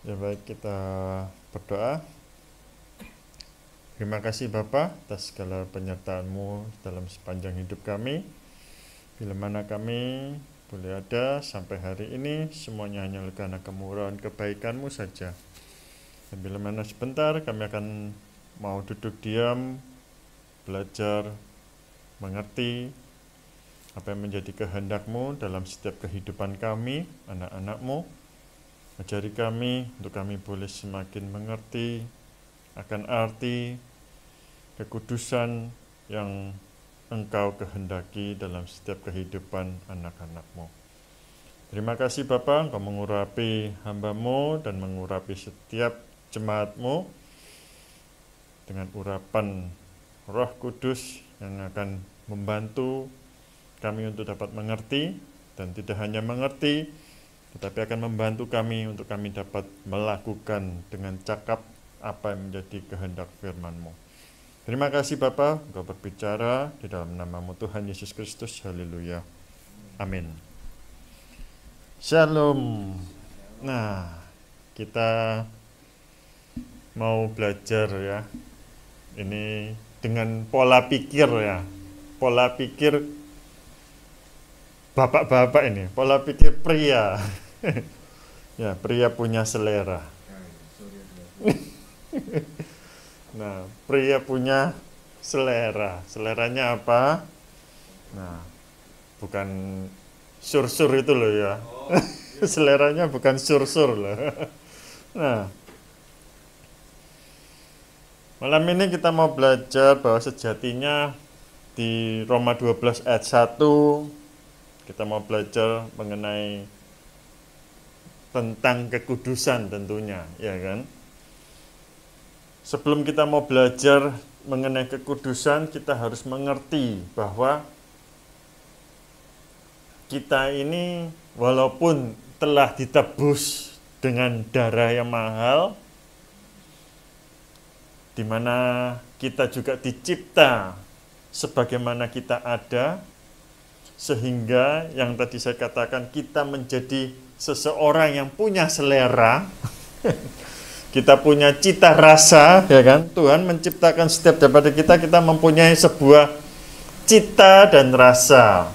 Ya baik, kita berdoa. Terima kasih Bapa atas segala penyertaan-Mu dalam sepanjang hidup kami. Bila mana kami boleh ada sampai hari ini, semuanya hanya karena kemurahan kebaikan-Mu saja. Dan bila mana sebentar kami akan mau duduk diam, belajar, mengerti apa yang menjadi kehendak-Mu dalam setiap kehidupan kami, anak-anak-Mu. Ajari kami untuk kami boleh semakin mengerti akan arti kekudusan yang Engkau kehendaki dalam setiap kehidupan anak-anak-Mu. Terima kasih Bapa, Engkau mengurapi hamba-Mu dan mengurapi setiap jemaat-Mu dengan urapan Roh Kudus yang akan membantu kami untuk dapat mengerti, dan tidak hanya mengerti, tetapi akan membantu kami untuk kami dapat melakukan dengan cakap apa yang menjadi kehendak firman-Mu. Terima kasih Bapa, Engkau berbicara di dalam nama-Mu Tuhan Yesus Kristus. Haleluya. Amin. Shalom. Nah, kita mau belajar ya. Ini dengan pola pikir ya. Pola pikir bapak-bapak ini, pola pikir pria. Ya, pria punya selera. Nah, pria punya selera. Seleranya apa? Nah, bukan sur-sur itu loh ya. Seleranya bukan sur-sur loh. Nah, malam ini kita mau belajar bahwa sejatinya di Roma 12 ayat 1 kita mau belajar mengenai tentang kekudusan tentunya, ya kan? Sebelum kita mau belajar mengenai kekudusan, kita harus mengerti bahwa kita ini walaupun telah ditebus dengan darah yang mahal, di mana kita juga dicipta sebagaimana kita ada, sehingga yang tadi saya katakan kita menjadi seseorang yang punya selera. Kita punya cita rasa, ya kan? Tuhan menciptakan setiap daripada kita mempunyai sebuah cita dan rasa,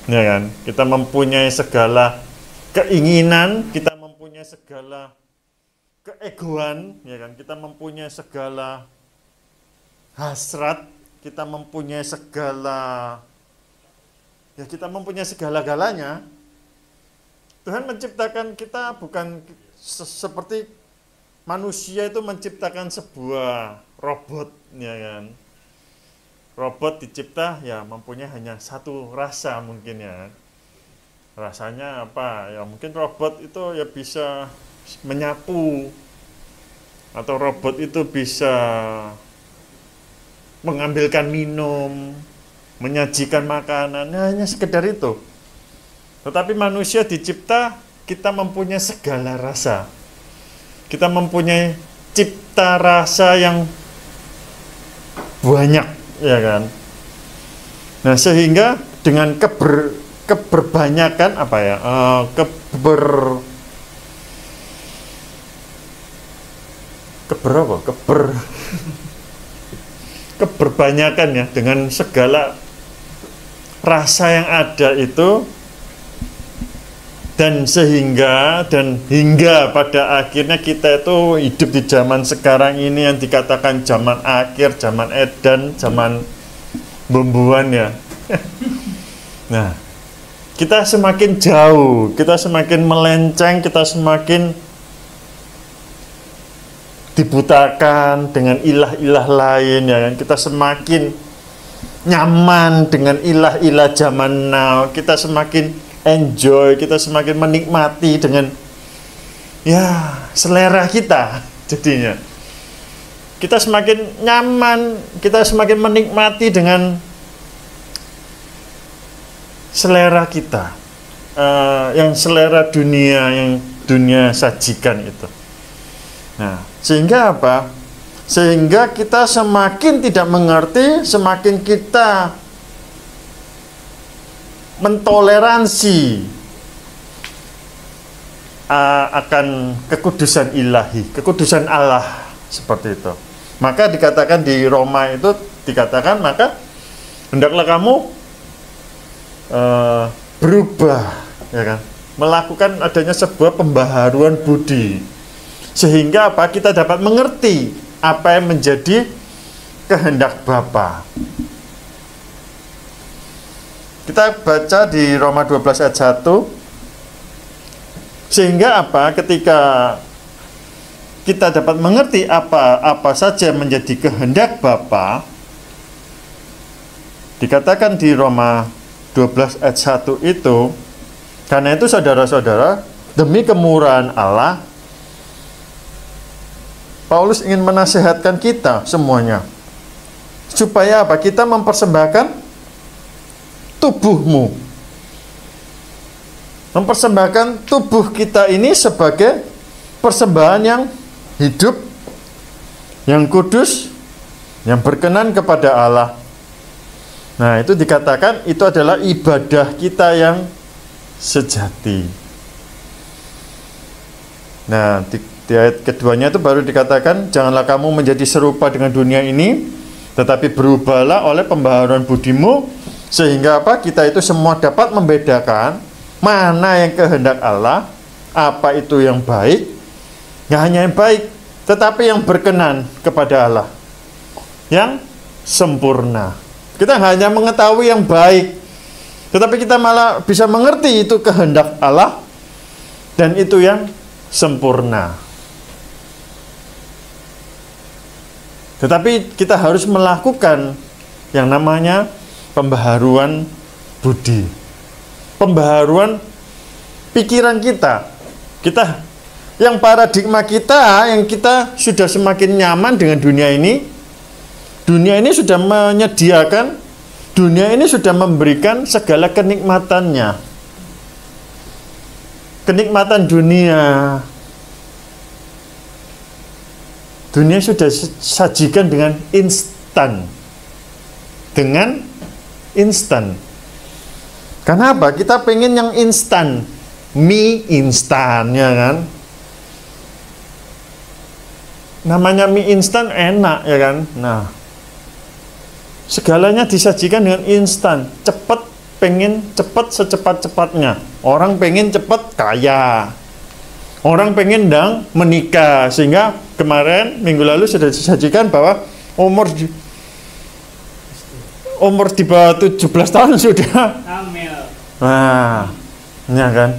ya kan? Kita mempunyai segala keinginan, kita mempunyai segala keegoan, ya kan? Kita mempunyai segala hasrat, kita mempunyai segala, ya kita mempunyai segala-galanya. Tuhan menciptakan kita bukan seperti manusia itu menciptakan sebuah robot, ya kan? Robot dicipta ya mempunyai hanya satu rasa mungkin ya. Rasanya apa? Ya mungkin robot itu ya bisa menyapu, atau robot itu bisa mengambilkan minum, menyajikan makanan, hanya sekedar itu. Tetapi manusia dicipta, kita mempunyai segala rasa. Kita mempunyai cipta rasa yang banyak, ya kan? Nah, sehingga dengan keberbanyakan apa ya? Keberbanyakan ya, dengan segala rasa yang ada itu, dan hingga pada akhirnya kita itu hidup di zaman sekarang ini yang dikatakan zaman akhir, zaman edan, zaman bumbuan ya. Nah, kita semakin jauh, kita semakin melenceng, kita semakin dibutakan dengan ilah-ilah lain, ya kan? Kita semakin nyaman dengan ilah-ilah zaman now, kita semakin enjoy, kita semakin menikmati dengan ya selera kita. Jadinya kita semakin nyaman, kita semakin menikmati dengan selera kita, yang selera dunia, yang dunia sajikan itu. Nah, sehingga apa? Sehingga kita semakin tidak mengerti, semakin kita mentoleransi akan kekudusan ilahi, kekudusan Allah seperti itu. Maka dikatakan di Roma itu dikatakan maka hendaklah kamu berubah, ya kan, melakukan adanya sebuah pembaharuan budi sehingga apa kita dapat mengerti apa yang menjadi kehendak Bapa. Kita baca di Roma 12 ayat 1. Sehingga apa? Ketika kita dapat mengerti apa saja menjadi kehendak Bapa, dikatakan di Roma 12 ayat 1 itu, karena itu saudara-saudara, demi kemurahan Allah, Paulus ingin menasihatkan kita semuanya supaya apa? Kita mempersembahkan tubuhmu, mempersembahkan tubuh kita ini sebagai persembahan yang hidup, yang kudus, yang berkenan kepada Allah. Nah, itu dikatakan itu adalah ibadah kita yang sejati. Nah, di ayat keduanya itu baru dikatakan, janganlah kamu menjadi serupa dengan dunia ini, tetapi berubahlah oleh pembaharuan budimu, sehingga apa? Kita itu semua dapat membedakan mana yang kehendak Allah, apa itu yang baik, nggak hanya yang baik, tetapi yang berkenan kepada Allah, yang sempurna. Kita nggak hanya mengetahui yang baik, tetapi kita malah bisa mengerti itu kehendak Allah, dan itu yang sempurna. Tetapi kita harus melakukan yang namanya pembaharuan budi, pembaharuan pikiran kita. Yang paradigma kita, yang kita sudah semakin nyaman dengan dunia ini. Dunia ini sudah menyediakan, dunia ini sudah memberikan segala kenikmatannya. Kenikmatan dunia. Dunia sudah sajikan dengan instan. Dengan instan. Karena apa? Kita pengen yang instan, mie instan, ya kan? Namanya mie instan enak, ya kan? Nah, segalanya disajikan dengan instan, cepat, pengen cepat secepat-cepatnya. Orang pengen cepat kaya, orang pengen menikah, sehingga kemarin minggu lalu sudah disajikan bahwa umur di bawah 17 tahun sudah hamil. Nah, ya kan.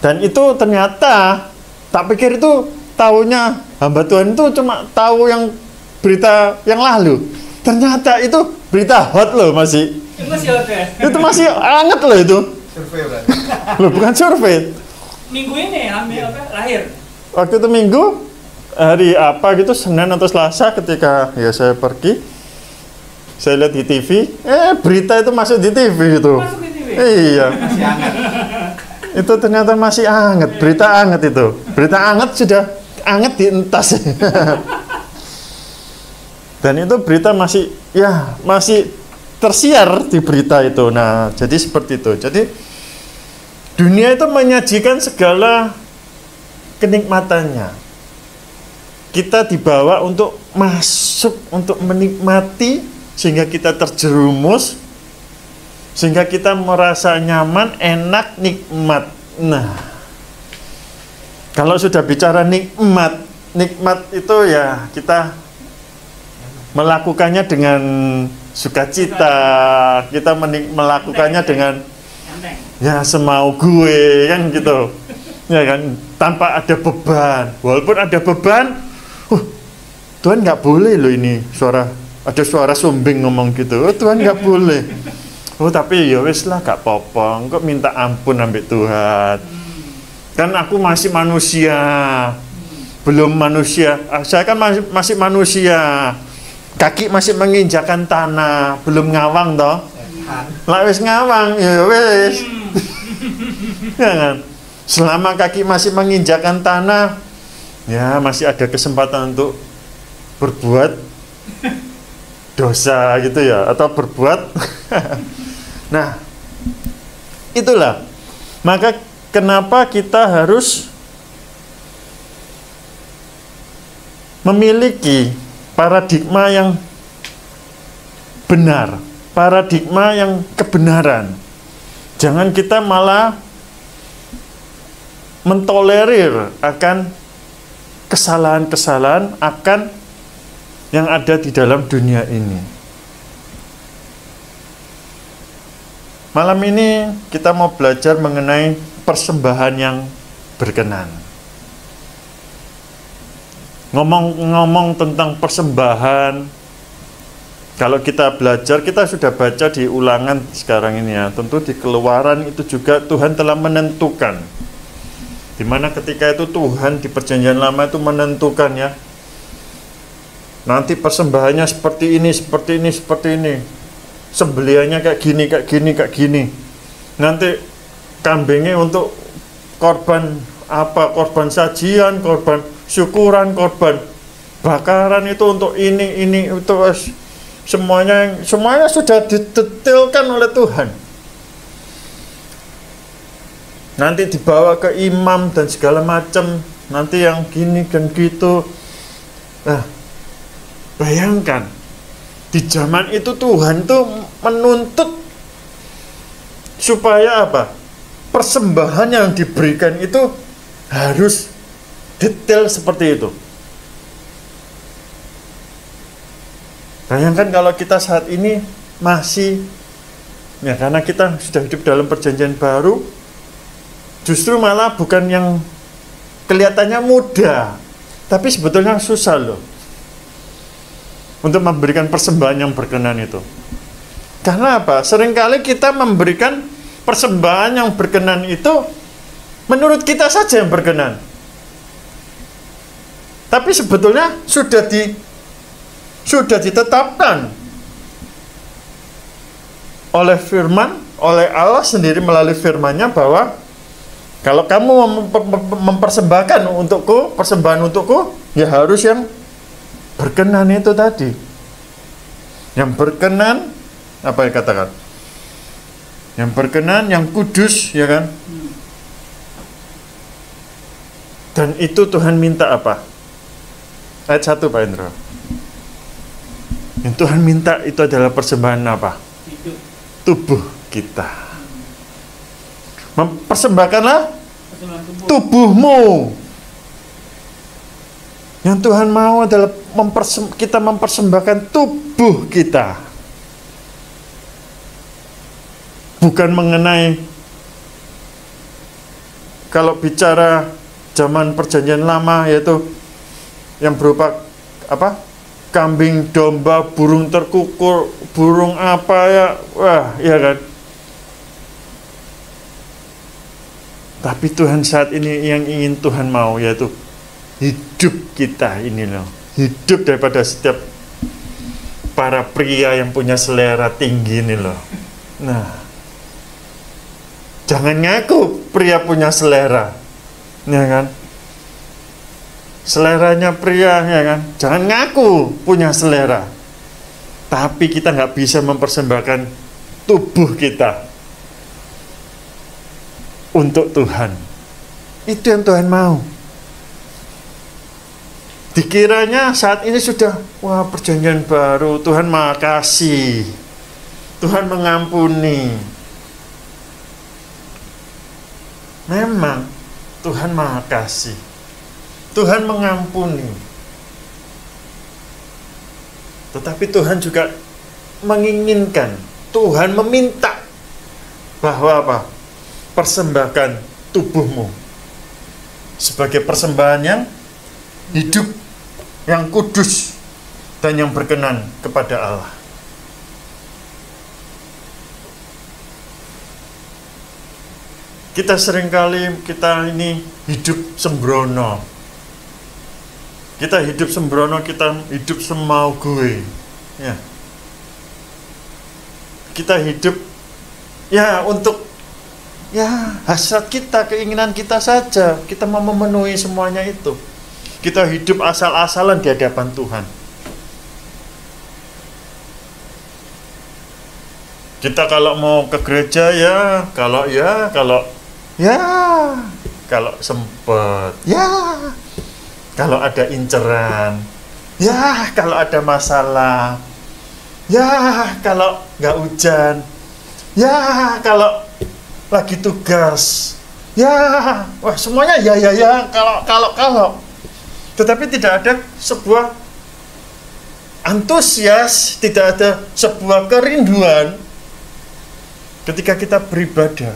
Dan itu ternyata tak pikir itu taunya hamba Tuhan itu cuma tahu yang berita yang lalu. Ternyata itu berita hot loh masih. Itu masih hot ya? Itu masih hangat loh itu. Survei berarti. Loh, bukan survei. Minggu ini hamil apa? Lahir. Waktu itu minggu hari apa gitu, Senin atau Selasa, ketika ya saya pergi, saya lihat di TV, berita itu masuk di TV itu. Masuk di TV? Iya. Masih hangat. Itu ternyata masih hangat, berita hangat itu. Berita hangat sudah hangat di entas. Dan itu berita masih tersiar di berita itu. Nah, jadi seperti itu. Jadi dunia itu menyajikan segala kenikmatannya. Kita dibawa untuk masuk, untuk menikmati, sehingga kita terjerumus, sehingga kita merasa nyaman, enak, nikmat. Nah, kalau sudah bicara nikmat itu ya kita melakukannya dengan sukacita, kita melakukannya dengan ya semau gue, kan gitu, ya kan, tanpa ada beban. Walaupun ada beban, Tuhan nggak boleh loh ini ada suara sumbing ngomong gitu, Tuhan nggak boleh. Tapi ya wis lah, gak apa-apa, kok minta ampun ambek Tuhan. Kan aku masih manusia, belum manusia. Saya kan masih manusia, kaki masih menginjakan tanah, belum ngawang toh. Lah wis ngawang, ya wis. Ya kan? Selama kaki masih menginjakan tanah, ya masih ada kesempatan untuk berbuat dosa gitu ya, atau berbuat. Nah, itulah. Maka kenapa kita harus memiliki paradigma yang benar, paradigma yang kebenaran. Jangan kita malah mentolerir akan kesalahan-kesalahan akan yang ada di dalam dunia ini. Malam ini kita mau belajar mengenai persembahan yang berkenan. Ngomong-ngomong tentang persembahan, kalau kita belajar, kita sudah baca di Ulangan sekarang ini ya, tentu di Keluaran itu juga Tuhan telah menentukan. Dimana ketika itu Tuhan di Perjanjian Lama itu menentukan ya, nanti persembahannya seperti ini, seperti ini, seperti ini. Sembelihannya kayak gini, kayak gini, kayak gini. Nanti kambingnya untuk korban apa? Korban sajian, korban syukuran, korban bakaran itu untuk ini itu semuanya sudah didetailkan oleh Tuhan. Nanti dibawa ke imam dan segala macam, nanti yang gini dan gitu. Nah, bayangkan di zaman itu Tuhan tuh menuntut supaya apa? Persembahan yang diberikan itu harus detail seperti itu. Bayangkan kalau kita saat ini masih, ya karena kita sudah hidup dalam perjanjian baru, justru malah bukan yang kelihatannya mudah, tapi sebetulnya susah loh untuk memberikan persembahan yang berkenan itu. Karena apa? Seringkali kita memberikan persembahan yang berkenan itu menurut kita saja yang berkenan. Tapi sebetulnya sudah ditetapkan oleh firman, oleh Allah sendiri melalui firman-Nya bahwa kalau kamu mempersembahkan untukku, persembahan untukku, ya harus yang berkenan itu tadi. Yang berkenan, apa yang katakan? Yang berkenan, yang kudus, ya kan? Dan itu Tuhan minta apa? Ayat 1 Pak Indro. Yang Tuhan minta itu adalah persembahan apa? Tubuh kita. Mempersembahkanlah tubuhmu. Yang Tuhan mau adalah kita mempersembahkan tubuh kita. Bukan mengenai, kalau bicara zaman perjanjian lama, yaitu yang berupa apa? Kambing, domba, burung terkukur, burung apa ya, wah, ya kan. Tapi Tuhan saat ini yang ingin Tuhan mau, yaitu hidup kita ini loh. Hidup daripada setiap para pria yang punya selera tinggi ini loh. Nah, jangan ngaku pria punya selera, ya kan? Seleranya pria, ya kan? Jangan ngaku punya selera. Tapi kita nggak bisa mempersembahkan tubuh kita untuk Tuhan. Itu yang Tuhan mau. Dikiranya saat ini sudah, wah, perjanjian baru, Tuhan Maha Kasih, Tuhan mengampuni. Memang Tuhan Maha Kasih, Tuhan mengampuni. Tetapi Tuhan juga menginginkan, Tuhan meminta bahwa apa? Persembahkan tubuhmu sebagai persembahan yang hidup, yang kudus, dan yang berkenan kepada Allah. Kita seringkali ini hidup sembrono. Kita hidup sembrono, kita hidup semau gue. Ya. Kita hidup ya untuk ya hasrat kita, keinginan kita saja. Kita mau memenuhi semuanya itu. Kita hidup asal-asalan di hadapan Tuhan. Kita kalau mau ke gereja ya, kalau Ya, kalau sempet. Ya, kalau ada inceran. Ya, kalau ada masalah. Ya, kalau nggak hujan. Ya, kalau lagi tugas. Ya, wah semuanya ya, kalau. Tetapi tidak ada sebuah antusias, tidak ada sebuah kerinduan ketika kita beribadah.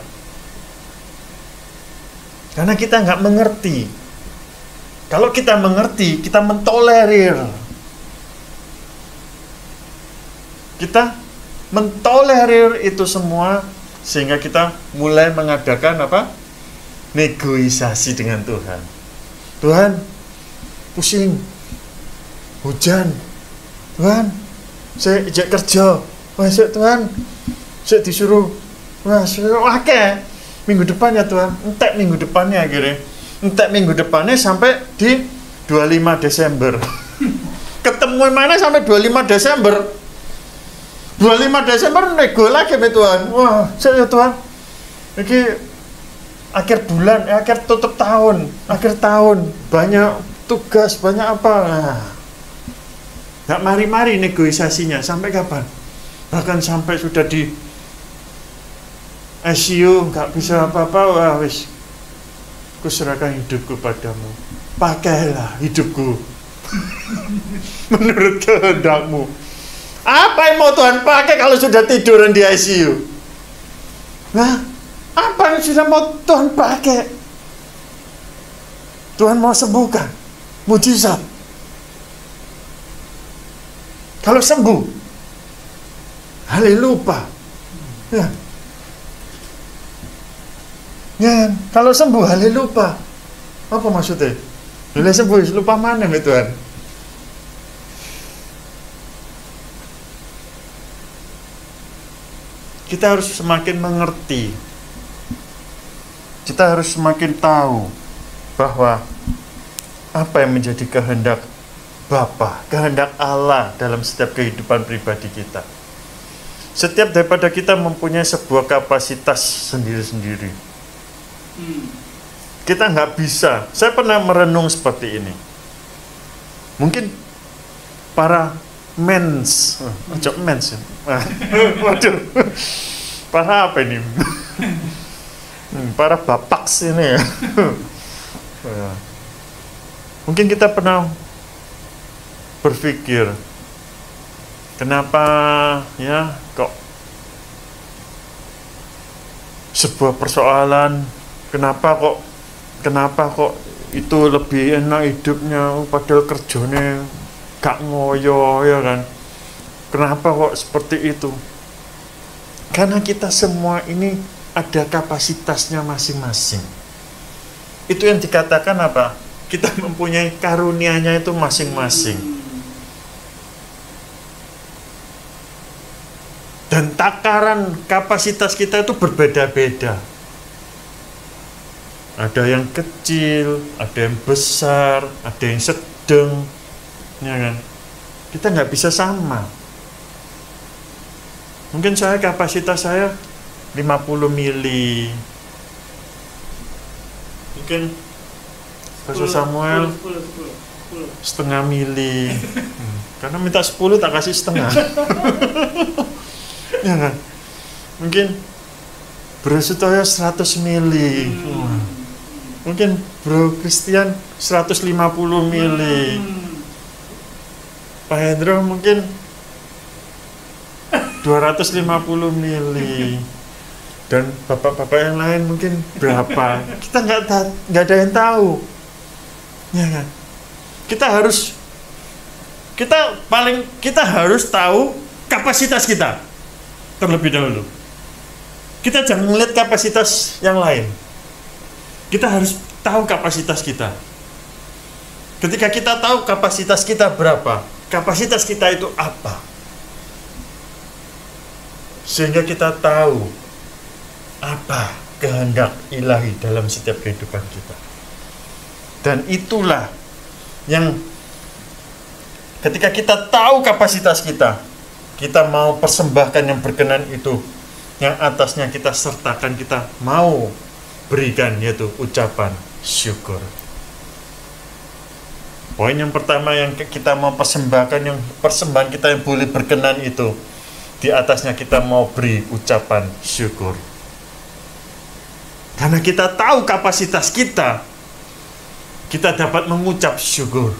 Karena kita nggak mengerti. Kalau kita mengerti, kita mentolerir. Kita mentolerir itu semua sehingga kita mulai mengadakan apa? Negosiasi dengan Tuhan. Tuhan, pusing. Hujan. Tuhan, saya ijak kerja. Wah, Tuhan, saya disuruh. Wah, oke. Minggu depan ya Tuhan. Entek minggu depannya akhirnya. Entek minggu depannya sampai di 25 Desember. Ketemu mana sampai 25 Desember? 25 Desember nego lagi ya Tuhan. Wah, saya Tuhan. Ini akhir bulan, akhir tutup tahun, akhir tahun, banyak tugas, banyak apa. Nah, nggak mari-mari negosiasinya sampai kapan? Bahkan sampai sudah di ICU, nggak bisa apa-apa. Wah, wis, kuserahkan hidupku padamu. Pakailah hidupku menurut kehendakmu. Apa yang mau Tuhan pakai kalau sudah tiduran di ICU? Nah, apa yang sudah mau Tuhan pakai? Tuhan mau sembuhkan, mujizat. Kalau sembuh, haleluya. Ya. Ya, kalau sembuh, haleluya. Apa maksudnya? Bila sembuh, lupa mana ya Tuhan? Kita harus semakin mengerti. Kita harus semakin tahu bahwa apa yang menjadi kehendak Bapa, kehendak Allah dalam setiap kehidupan pribadi kita. Setiap daripada kita mempunyai sebuah kapasitas sendiri-sendiri. Kita nggak bisa. Saya pernah merenung seperti ini. Mungkin para mens, waduh, para apa ini? Para bapaks ini ya. Mungkin kita pernah berpikir, kenapa ya kok sebuah persoalan, kenapa kok itu lebih enak hidupnya, padahal kerjanya gak ngoyo ya kan. Kenapa kok seperti itu? Karena kita semua ini ada kapasitasnya masing-masing. Itu yang dikatakan apa? Kita mempunyai karunia-nya itu masing-masing. Dan takaran kapasitas kita itu berbeda-beda. Ada yang kecil, ada yang besar, ada yang sedang, ya kan? Kita nggak bisa sama. Mungkin kapasitas saya 50 mili. Mungkin Pastor Samuel 10 setengah mili. Karena minta 10 tak kasih setengah. Ya kan? Mungkin Bro Sutoyo 100 mili. Mungkin Bro Christian 150 mili. Pak Hendro mungkin 250 mili. Dan bapak-bapak yang lain mungkin berapa? Kita nggak ada yang tahu. Ya kan? Kita harus tahu kapasitas kita terlebih dahulu. Kita jangan melihat kapasitas yang lain. Kita harus tahu kapasitas kita. Ketika kita tahu kapasitas kita berapa, kapasitas kita itu apa, sehingga kita tahu apa kehendak ilahi dalam setiap kehidupan kita. Dan itulah yang ketika kita tahu kapasitas kita, kita mau persembahkan yang berkenan itu, yang atasnya kita sertakan, kita mau berikan, yaitu ucapan syukur. Poin yang pertama yang kita mau persembahkan, yang persembahan kita yang boleh berkenan itu, di atasnya kita mau beri ucapan syukur. Karena kita tahu kapasitas kita dapat mengucap syukur.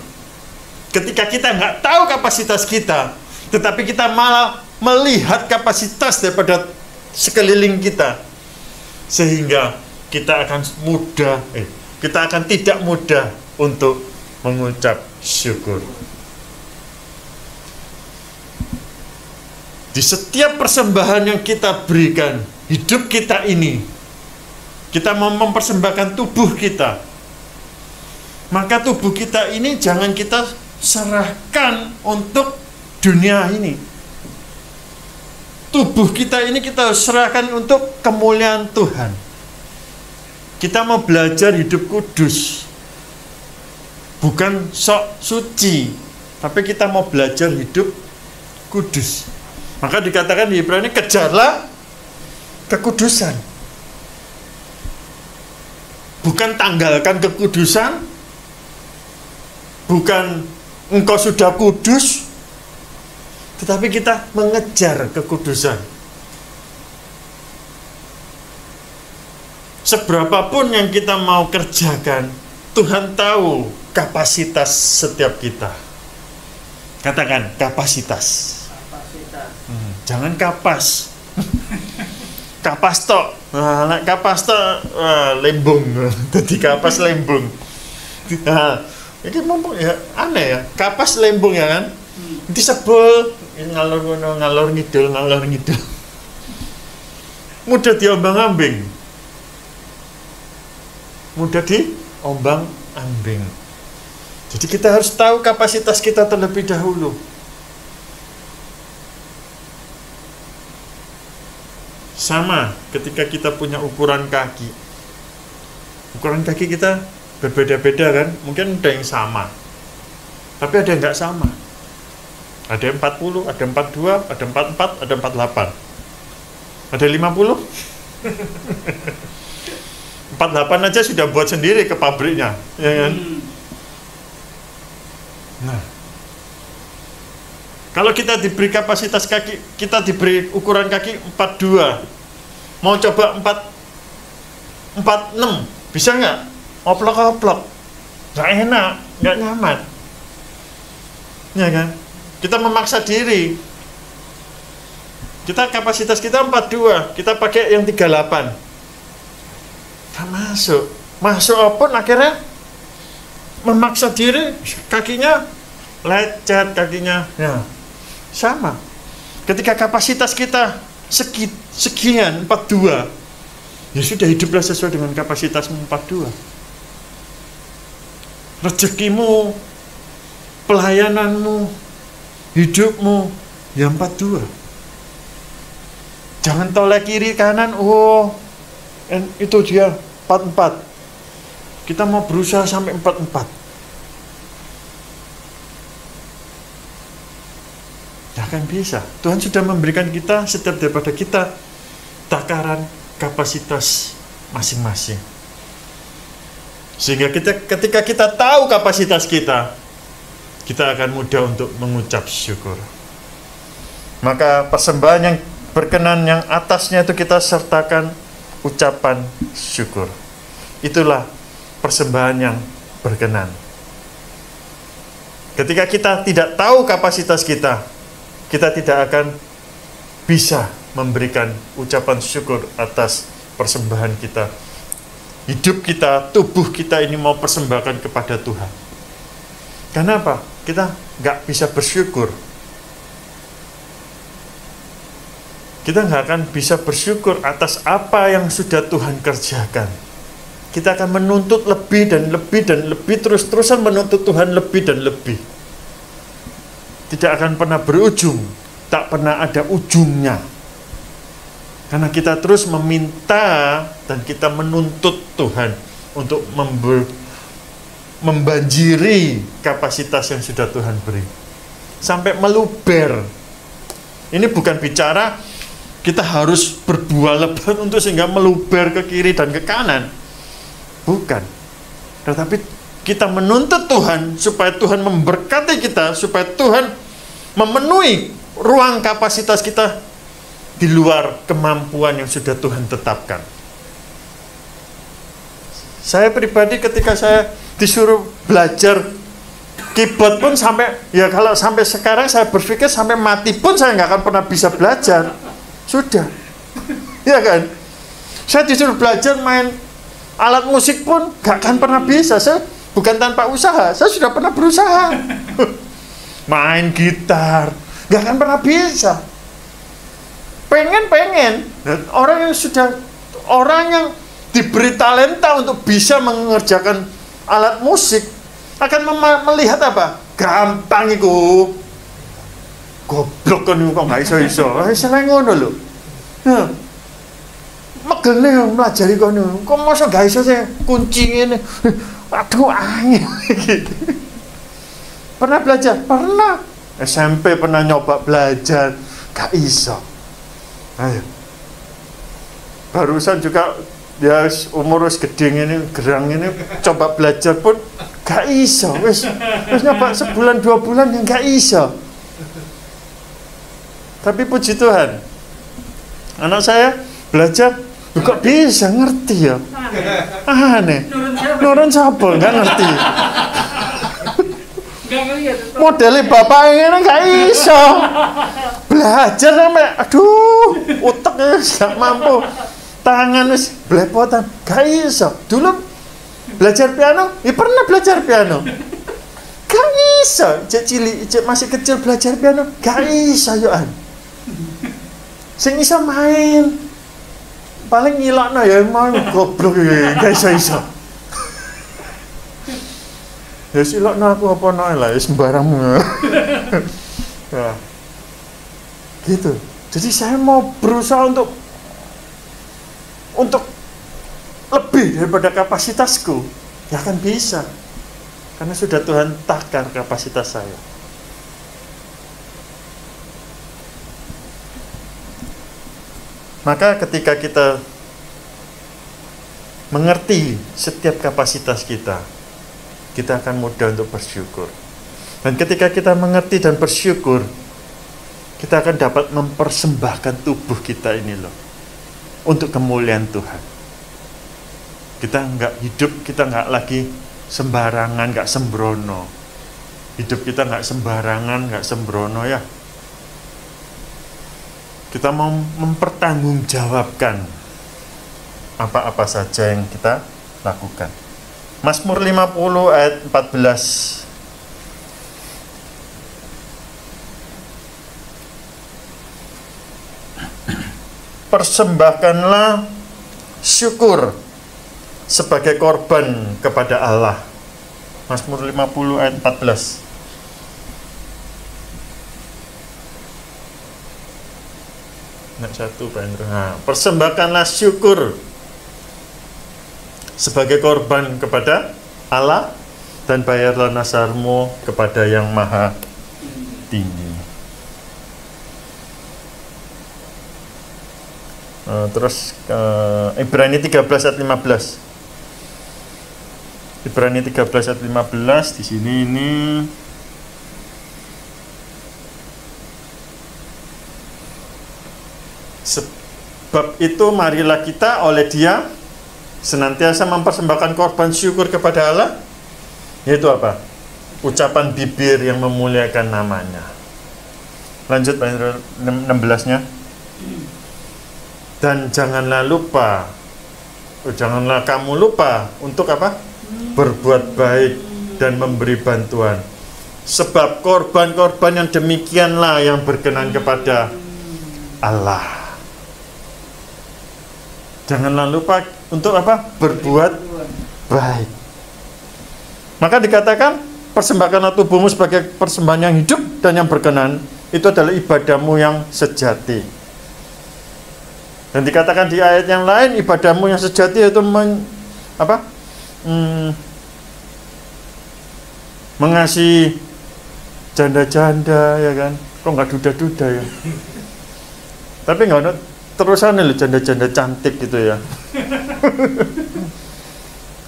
Ketika kita nggak tahu kapasitas kita, tetapi kita malah melihat kapasitas daripada sekeliling kita, sehingga kita akan tidak mudah untuk mengucap syukur. Di setiap persembahan yang kita berikan, hidup kita ini, kita mau mempersembahkan tubuh kita, maka tubuh kita ini jangan kita serahkan untuk dunia ini. Tubuh kita ini kita serahkan untuk kemuliaan Tuhan. Kita mau belajar hidup kudus, bukan sok suci, tapi kita mau belajar hidup kudus. Maka dikatakan di Ibrani, kejarlah kekudusan. Bukan tanggalkan kekudusan, bukan engkau sudah kudus, tetapi kita mengejar kekudusan. Seberapapun yang kita mau kerjakan, Tuhan tahu kapasitas setiap kita. Katakan kapasitas. Jangan kapas. Kapas tok. Nah, kapas tok lembung. Jadi kapas lembung. Nah, ini mumpung ya aneh ya. Kapas lembung ya kan? Nanti sebel ngalor ngidul. Mudah diombang-ambing. Jadi kita harus tahu kapasitas kita terlebih dahulu. Sama ketika kita punya ukuran kaki. Ukuran kaki kita berbeda-beda kan? Mungkin ada yang sama, tapi ada yang nggak sama. Ada 40, ada 42, ada 44, ada 48. Ada 50. 48 aja sudah buat sendiri ke pabriknya, ya kan? Nah, kalau kita diberi kapasitas kaki, kita diberi ukuran kaki 42, mau coba 46, bisa nggak? Oplok-oplok, nggak enak, nggak nyaman, ya kan? Kita memaksa diri. Kita kapasitas kita 42, kita pakai yang 38, nggak masuk pun akhirnya memaksa diri, kakinya lecet, kakinya, ya. Sama. Ketika kapasitas kita sekian 42, ya sudah, hiduplah sesuai dengan kapasitasmu 42. Rezekimu, pelayananmu, hidupmu ya 42. Jangan tolak kiri kanan, itu dia 44. Kita mau berusaha sampai 44. Akan bisa. Tuhan sudah memberikan kita, setiap daripada kita, takaran kapasitas masing-masing. Sehingga ketika kita tahu kapasitas kita akan mudah untuk mengucap syukur. Maka persembahan yang berkenan yang atasnya itu kita sertakan ucapan syukur. Itulah persembahan yang berkenan. Ketika kita tidak tahu kapasitas kita tidak akan bisa memberikan ucapan syukur atas persembahan kita. Hidup kita, tubuh kita ini mau persembahkan kepada Tuhan. Kenapa? Kita nggak bisa bersyukur. Kita nggak akan bisa bersyukur atas apa yang sudah Tuhan kerjakan. Kita akan menuntut lebih dan lebih dan lebih, terus-terusan menuntut Tuhan lebih dan lebih. Tidak akan pernah berujung, tak pernah ada ujungnya. Karena kita terus meminta dan kita menuntut Tuhan untuk membanjiri kapasitas yang sudah Tuhan beri. Sampai meluber. Ini bukan bicara kita harus berbuah lebat untuk sehingga meluber ke kiri dan ke kanan. Bukan. Tetapi kita menuntut Tuhan supaya Tuhan memberkati kita, supaya Tuhan memenuhi ruang kapasitas kita di luar kemampuan yang sudah Tuhan tetapkan. Saya pribadi ketika saya disuruh belajar keyboard pun sampai, ya kalau sampai sekarang saya berpikir sampai mati pun saya nggak akan pernah bisa belajar. Sudah, ya kan? Saya disuruh belajar main alat musik pun nggak akan pernah bisa. Saya bukan tanpa usaha, saya sudah pernah berusaha. Main gitar, nggak akan pernah bisa. Pengen. Dan orang yang diberi talenta untuk bisa mengerjakan alat musik akan melihat apa? Gampang iku. Goblok kan kok gak iso-iso. Selain ngono lho. Nah, megene mlajari kono. Kok mosok gak iso sih kunci ngene. Aduh angin gitu. Pernah belajar? Pernah. SMP pernah nyoba belajar, gak iso. Ayo. Barusan juga ya umur wis gede ini, gerang ini, coba belajar pun gak iso. Wis nyoba sebulan 2 bulan yang gak iso. Tapi puji Tuhan, anak saya belajar kok bisa ngerti ya. Aneh. Nurun siapa gak ngerti. Modelnya bapak ini gak iso. Belajar sampai aduh otaknya gak mampu. Tangan wis blepotan, gak iso. Dulu belajar piano, ya pernah belajar piano. Gak iso. Cek cilik, cek masih kecil belajar piano, gak iso yoan. Sing iso main. Paling ngilokno ya mau goblok ya, gak iso. Ya silokno aku apa nae lah, sembarangmu. Ya. Gitu. Jadi saya mau berusaha untuk lebih daripada kapasitasku, ya akan bisa. Karena sudah Tuhan takar kapasitas saya. Maka ketika kita mengerti setiap kapasitas kita akan mudah untuk bersyukur. Dan ketika kita mengerti dan bersyukur, kita akan dapat mempersembahkan tubuh kita ini loh, untuk kemuliaan Tuhan. Kita nggak lagi sembarangan, nggak sembrono. Hidup kita nggak sembarangan, nggak sembrono ya. Kita mau mempertanggungjawabkan apa-apa saja yang kita lakukan. Mazmur 50 ayat 14. Persembahkanlah syukur sebagai korban kepada Allah. Mazmur 50 ayat 14. Persembahkanlah syukur sebagai korban kepada Allah dan bayarlah nasarmu kepada yang maha tinggi. Terus Ibrani 13 ayat 15. Ibrani 13 ayat 15 di sini ini sebab itu marilah kita oleh Dia senantiasa mempersembahkan korban syukur kepada Allah, yaitu apa? Ucapan bibir yang memuliakan namanya. Lanjut 16-nya. Dan janganlah kamu lupa untuk apa? Berbuat baik dan memberi bantuan. Sebab korban-korban yang demikianlah yang berkenan kepada Allah. Janganlah lupa untuk apa? Berbuat baik. Maka dikatakan, persembahkanlah tubuhmu sebagai persembahan yang hidup dan yang berkenan. Itu adalah ibadahmu yang sejati. Dan dikatakan di ayat yang lain, ibadahmu yang sejati itu mengasihi janda-janda, ya kan? Kok nggak duda-duda ya? Tapi nggak terusan loh janda-janda cantik gitu ya.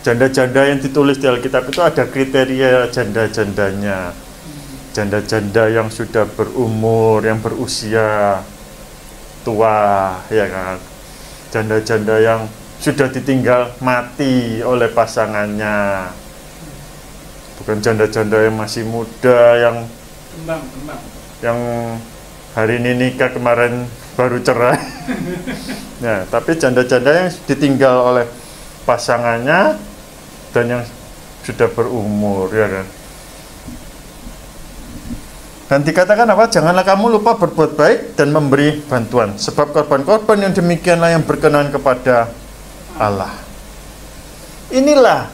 Janda-janda yang ditulis di Alkitab itu ada kriteria janda-jandanya. Janda-janda yang sudah berumur, yang berusia tua, ya kan. Janda-janda yang sudah ditinggal mati oleh pasangannya. Bukan janda-janda yang masih muda, yang hari ini nikah, kemarin baru cerai. Nah, tapi janda-janda yang ditinggal oleh pasangannya dan yang sudah berumur, ya kan. Dan dikatakan apa? Janganlah kamu lupa berbuat baik dan memberi bantuan, sebab korban-korban yang demikianlah yang berkenan kepada Allah. Inilah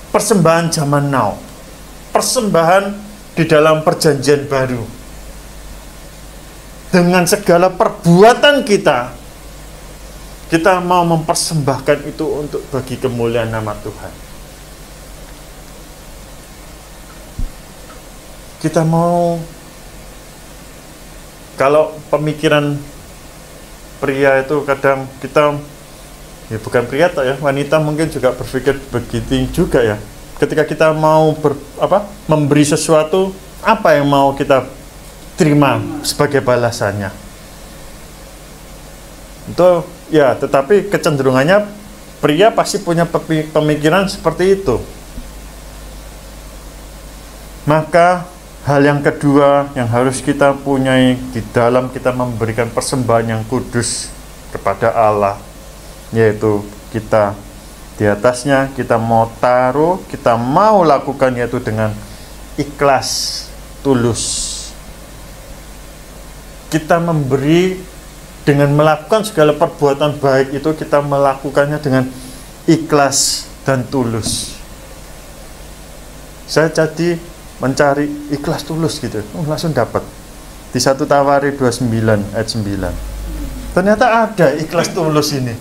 persembahan zaman now, persembahan di dalam perjanjian baru. Dengan segala perbuatan kita mau mempersembahkan itu untuk bagi kemuliaan nama Tuhan. Kita mau, kalau pemikiran pria itu kadang kita, ya bukan pria tak ya, wanita mungkin juga berpikir begitu juga ya. Ketika kita mau memberi sesuatu, apa yang mau kita terima sebagai balasannya? Itu ya, tetapi kecenderungannya pria pasti punya pemikiran seperti itu. Maka hal yang kedua yang harus kita punyai di dalam kita memberikan persembahan yang kudus kepada Allah, yaitu kita di atasnya kita mau taruh, kita mau lakukan, yaitu dengan ikhlas, tulus. Kita memberi dengan melakukan segala perbuatan baik itu, kita melakukannya dengan ikhlas dan tulus. Saya jadi mencari ikhlas tulus gitu, langsung dapat di 1 Tawari 29 ayat 9. Ternyata ada ikhlas tulus ini.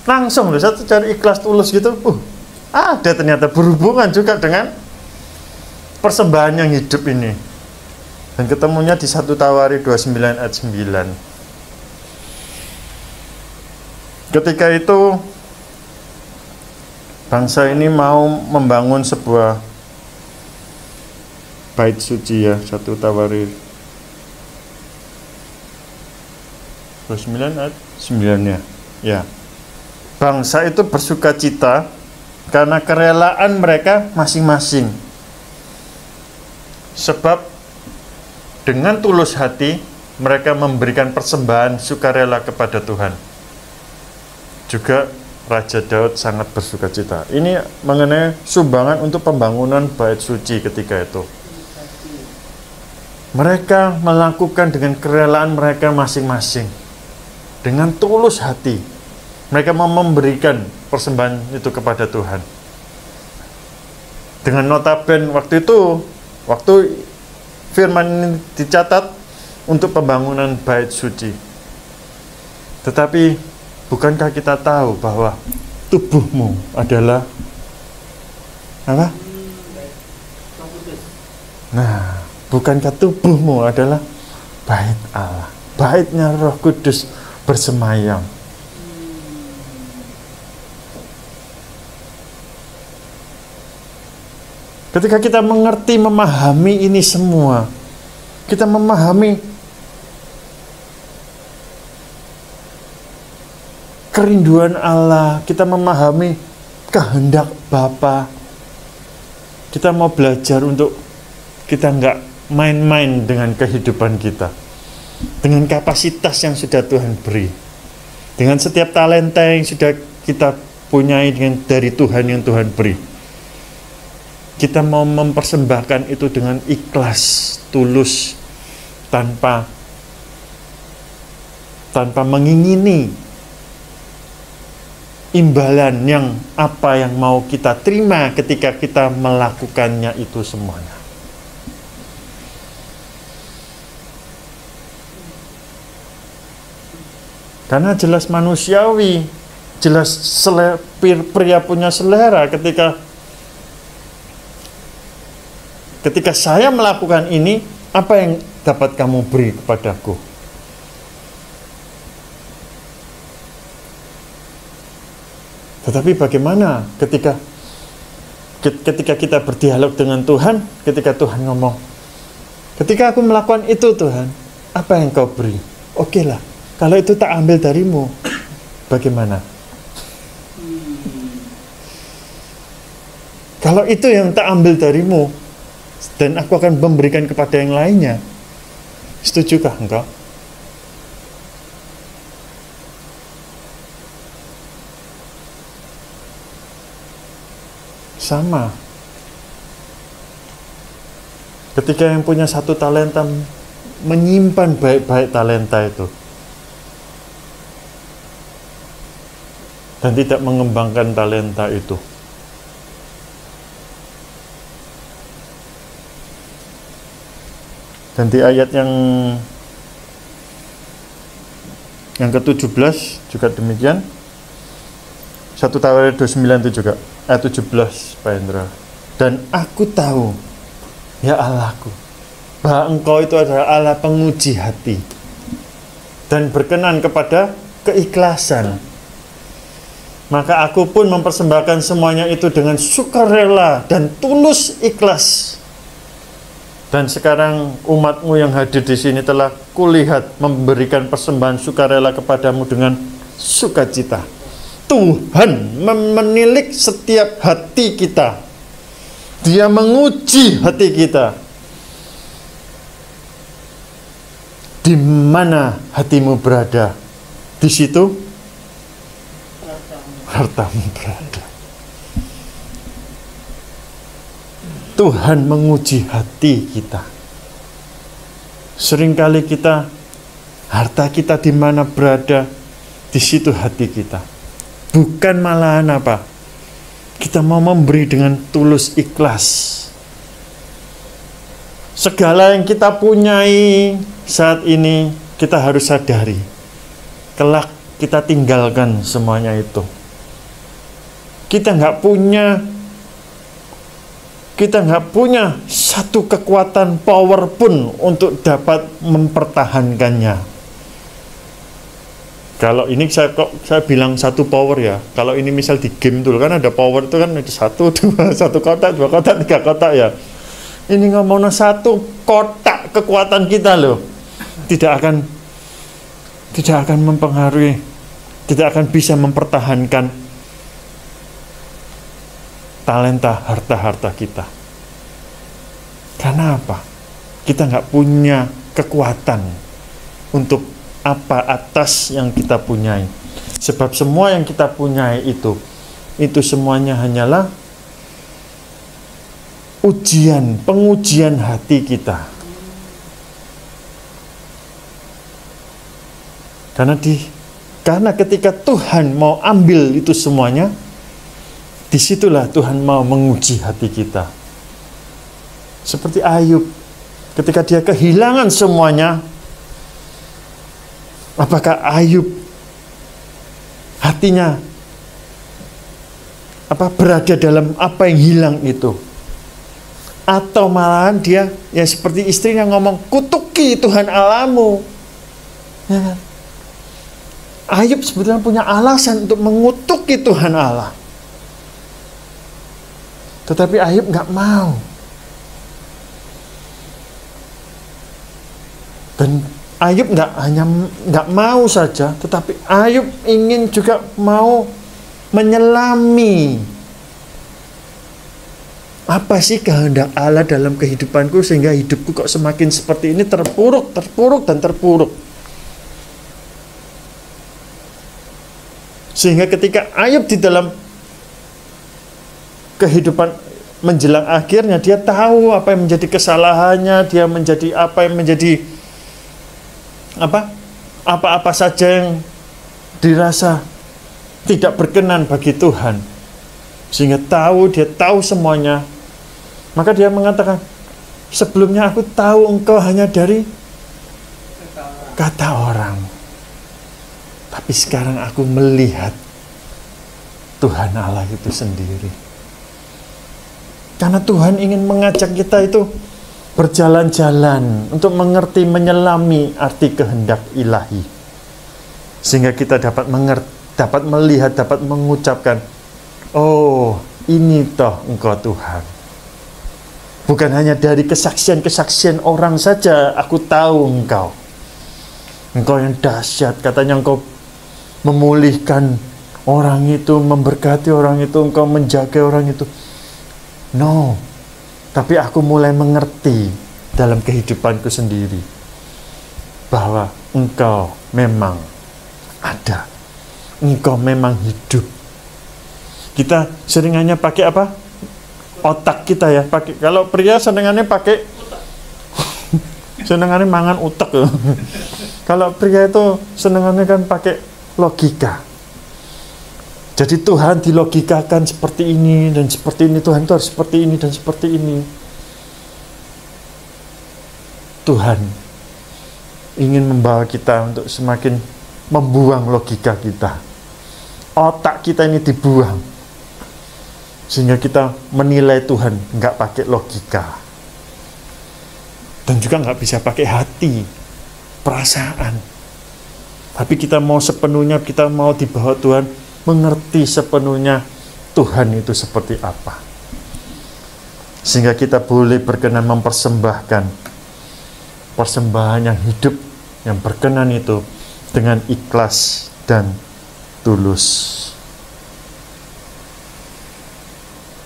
Langsung loh, saya cari ikhlas tulus gitu, ada ternyata berhubungan juga dengan persembahan yang hidup ini. Dan ketemunya di 1 Tawari 29 ayat 9. Ketika itu bangsa ini mau membangun sebuah bait suci ya, 1 Tawari 29 ayat 9 ya. Bangsa itu bersuka cita karena kerelaan mereka masing-masing. Sebab dengan tulus hati mereka memberikan persembahan sukarela kepada Tuhan. Juga Raja Daud sangat bersuka cita. Ini mengenai sumbangan untuk pembangunan bait suci ketika itu. Mereka melakukan dengan kerelaan mereka masing-masing, dengan tulus hati. Mereka mau memberikan persembahan itu kepada Tuhan. Dengan notaben waktu itu, waktu firman ini dicatat untuk pembangunan bait suci. Tetapi bukankah kita tahu bahwa tubuhmu adalah apa? Nah, bukankah tubuhmu adalah bait Allah, baitnya Roh Kudus bersemayam. Ketika kita mengerti, memahami ini semua, kita memahami kerinduan Allah, kita memahami kehendak Bapa, kita mau belajar untuk kita nggak main-main dengan kehidupan kita, dengan kapasitas yang sudah Tuhan beri, dengan setiap talenta yang sudah kita punyai dari Tuhan yang Tuhan beri. Kita mau mempersembahkan itu dengan ikhlas, tulus, tanpa mengingini imbalan yang apa yang mau kita terima ketika kita melakukannya itu semuanya. Karena jelas manusiawi, jelas pria punya selera ketika saya melakukan ini, apa yang dapat kamu beri kepadaku? Tetapi bagaimana ketika kita berdialog dengan Tuhan, ketika Tuhan ngomong, ketika aku melakukan itu Tuhan, apa yang kau beri? Oke lah, kalau itu tak ambil darimu, bagaimana? Kalau itu yang tak ambil darimu, dan aku akan memberikan kepada yang lainnya, setujukah engkau? Sama. Ketika yang punya satu talenta menyimpan baik-baik talenta itu dan tidak mengembangkan talenta itu, dan di ayat yang ke-17 juga demikian. 1 Tawarik 29 itu juga ayat 17 Pak Hendra. Dan aku tahu, ya Allahku, bahwa engkau itu adalah Allah penguji hati dan berkenan kepada keikhlasan. Maka aku pun mempersembahkan semuanya itu dengan sukarela dan tulus ikhlas. Dan sekarang umatmu yang hadir di sini telah kulihat memberikan persembahan sukarela kepadamu dengan sukacita. Tuhan menilik setiap hati kita. Dia menguji hati kita. Di mana hatimu berada, di situ hartamu berada. Tuhan menguji hati kita. Seringkali harta kita di mana berada, di situ hati kita. Bukan malahan apa? Kita mau memberi dengan tulus ikhlas. Segala yang kita punyai saat ini, kita harus sadari. Kelak kita tinggalkan semuanya itu. Kita nggak punya satu kekuatan power pun untuk dapat mempertahankannya. Kalau ini saya bilang satu power ya. Kalau ini misal di game tuh kan ada power itu kan ada 1, 2, 1 kotak, 2 kotak, 3 kotak ya. Ini ngomongnya satu kotak kekuatan kita loh. Tidak akan mempengaruhi, tidak akan bisa mempertahankan talenta harta-harta kita. Karena apa? Kita nggak punya kekuatan untuk apa atas yang kita punyai. Sebab semua yang kita punyai itu semuanya hanyalah pengujian hati kita. Karena ketika Tuhan mau ambil itu semuanya, disitulah Tuhan mau menguji hati kita. Seperti Ayub, ketika dia kehilangan semuanya, apakah Ayub hatinya berada dalam apa yang hilang itu? Atau malahan dia ya seperti istrinya ngomong, kutuki Tuhan Allahmu. Ya kan? Ayub sebetulnya punya alasan untuk mengutuki Tuhan Allah. Tetapi Ayub nggak mau. Dan Ayub nggak mau saja, tetapi Ayub ingin juga mau menyelami apa sih kehendak Allah dalam kehidupanku sehingga hidupku kok semakin seperti ini, terpuruk dan terpuruk. Sehingga ketika Ayub di dalam kehidupan menjelang akhirnya, dia tahu apa yang menjadi kesalahannya, dia menjadi apa yang menjadi apa-apa saja yang dirasa tidak berkenan bagi Tuhan, sehingga dia tahu semuanya. Maka dia mengatakan, sebelumnya aku tahu engkau hanya dari kata orang, tapi sekarang aku melihat Tuhan Allah itu sendiri. Karena Tuhan ingin mengajak kita itu berjalan-jalan untuk mengerti, menyelami arti kehendak ilahi, sehingga kita dapat melihat, dapat mengucapkan, oh ini toh Engkau Tuhan. Bukan hanya dari kesaksian-kesaksian orang saja aku tahu Engkau. Engkau yang dahsyat, katanya Engkau memulihkan orang itu, memberkati orang itu, Engkau menjaga orang itu. No, tapi aku mulai mengerti dalam kehidupanku sendiri bahwa Engkau memang ada, Engkau memang hidup. Kita seringannya pakai apa? Otak kita ya. Pakai, kalau pria senengannya pakai senengannya mangan utek. Kalau pria itu senengannya kan pakai logika. Jadi Tuhan dilogikakan seperti ini dan seperti ini, Tuhan itu harus seperti ini dan seperti ini. Tuhan ingin membawa kita untuk semakin membuang logika kita. Otak kita ini dibuang. Sehingga kita menilai Tuhan nggak pakai logika. Dan juga nggak bisa pakai hati, perasaan. Tapi kita mau sepenuhnya, kita mau dibawa Tuhan, mengerti sepenuhnya Tuhan itu seperti apa. Sehingga kita boleh berkenan mempersembahkan persembahan yang hidup, yang berkenan itu dengan ikhlas dan tulus.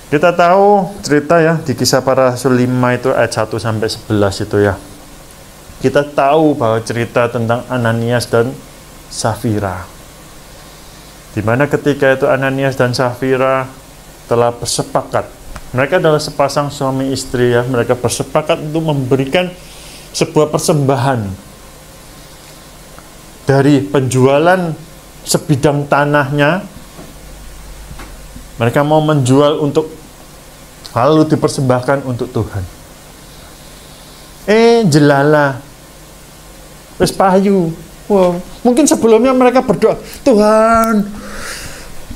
Kita tahu cerita ya di Kisah Para Rasul 5 itu ayat 1 sampai 11 itu ya. Kita tahu bahwa cerita tentang Ananias dan Safira. Di mana ketika itu Ananias dan Safira telah bersepakat. Mereka adalah sepasang suami istri ya. Mereka bersepakat untuk memberikan sebuah persembahan dari penjualan sebidang tanahnya. Mereka mau menjual untuk lalu dipersembahkan untuk Tuhan. Jelala wis payu. Wow. Mungkin sebelumnya mereka berdoa, Tuhan,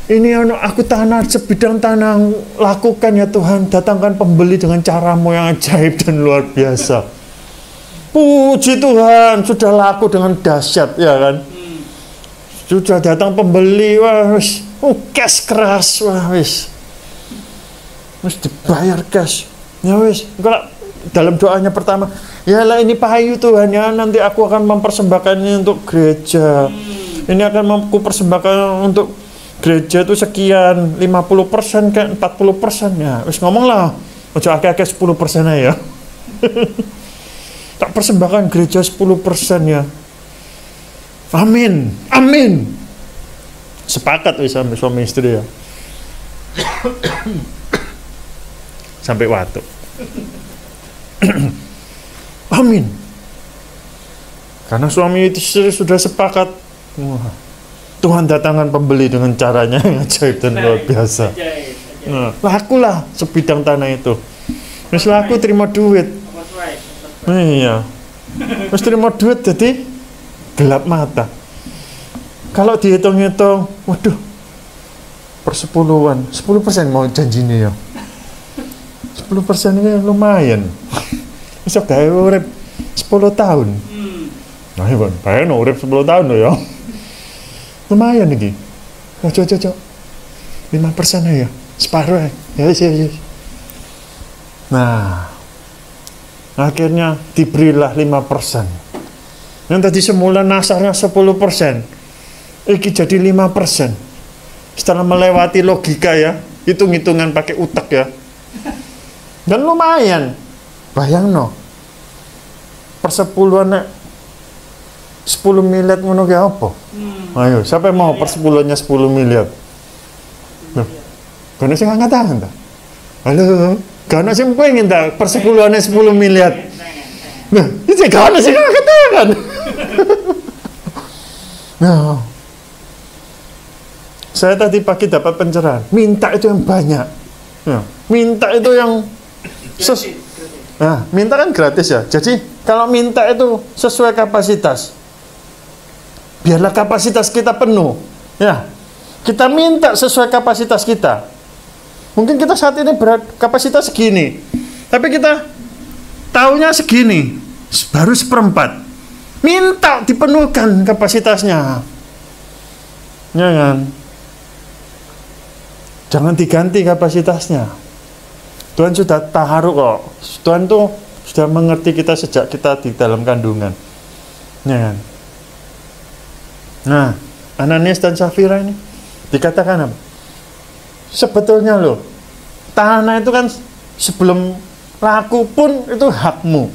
ini aku tanah, sebidang tanah, lakukan ya Tuhan, datangkan pembeli dengan caramu yang ajaib dan luar biasa. Puji Tuhan, sudah laku dengan dahsyat ya kan. Sudah datang pembeli, wah wis, cash keras, wah wis dibayar cash. Ya wis, kalau dalam doanya pertama, ya lah ini payu Tuhan ya, nanti aku akan mempersembahkannya untuk gereja. Ini akan aku persembahkan untuk gereja itu sekian, 50% kayak 40% ya. Wis ngomong lah, ojo akeh-akeh 10% ya. Tak persembahkan gereja 10% ya. Amin, amin. Sepakat wis sampai suami istri ya. Sampai waktu. Amin. Karena suami itu sudah sepakat. Wah, Tuhan datangkan pembeli dengan caranya yang ajaib dan luar biasa. Nah, lakulah sebidang tanah itu. Wis laku terima duit. Iya. Wis terima duit jadi gelap mata. Kalau dihitung-hitung, waduh, persepuluhan, 10% mau janjinya ya. 10% ini lumayan. Bisa gaya urip 10 tahun. Nah, iya kan, bayang urip 10 tahun loh ya. Lumayan nih. Cocok. 5% ya, separuh ya. Ya. Nah, akhirnya diberilah 5%. Yang tadi semula nasarnya 10%, ini jadi 5%. Setelah melewati logika ya, hitung-hitungan pakai utak ya. Dan lumayan. Bayang no. Persepuluhan 10 miliar ngono ki apa? Ayo, siapa yang mau persepuluhannya 10 miliar? Loh, kono sing angkat tangan ta? Halo, kono sing pengen ta persepuluhannya 10 miliar? Nah, itu kono sing angkat tangan. Nah, saya tadi pagi dapat pencerahan. Minta itu yang banyak. Ya, minta itu yang nah, minta kan gratis ya. Jadi kalau minta itu sesuai kapasitas. Biarlah kapasitas kita penuh. Ya, kita minta sesuai kapasitas kita. Mungkin kita saat ini berat kapasitas segini, tapi kita taunya segini, baru 1/4. Minta dipenuhkan kapasitasnya. Ya kan? Jangan diganti kapasitasnya. Tuhan sudah taruh kok. Tuhan tuh sudah mengerti kita sejak kita di dalam kandungan. Ya kan? Nah, Ananias dan Safira ini dikatakan apa? Sebetulnya loh, tanah itu kan sebelum laku pun itu hakmu.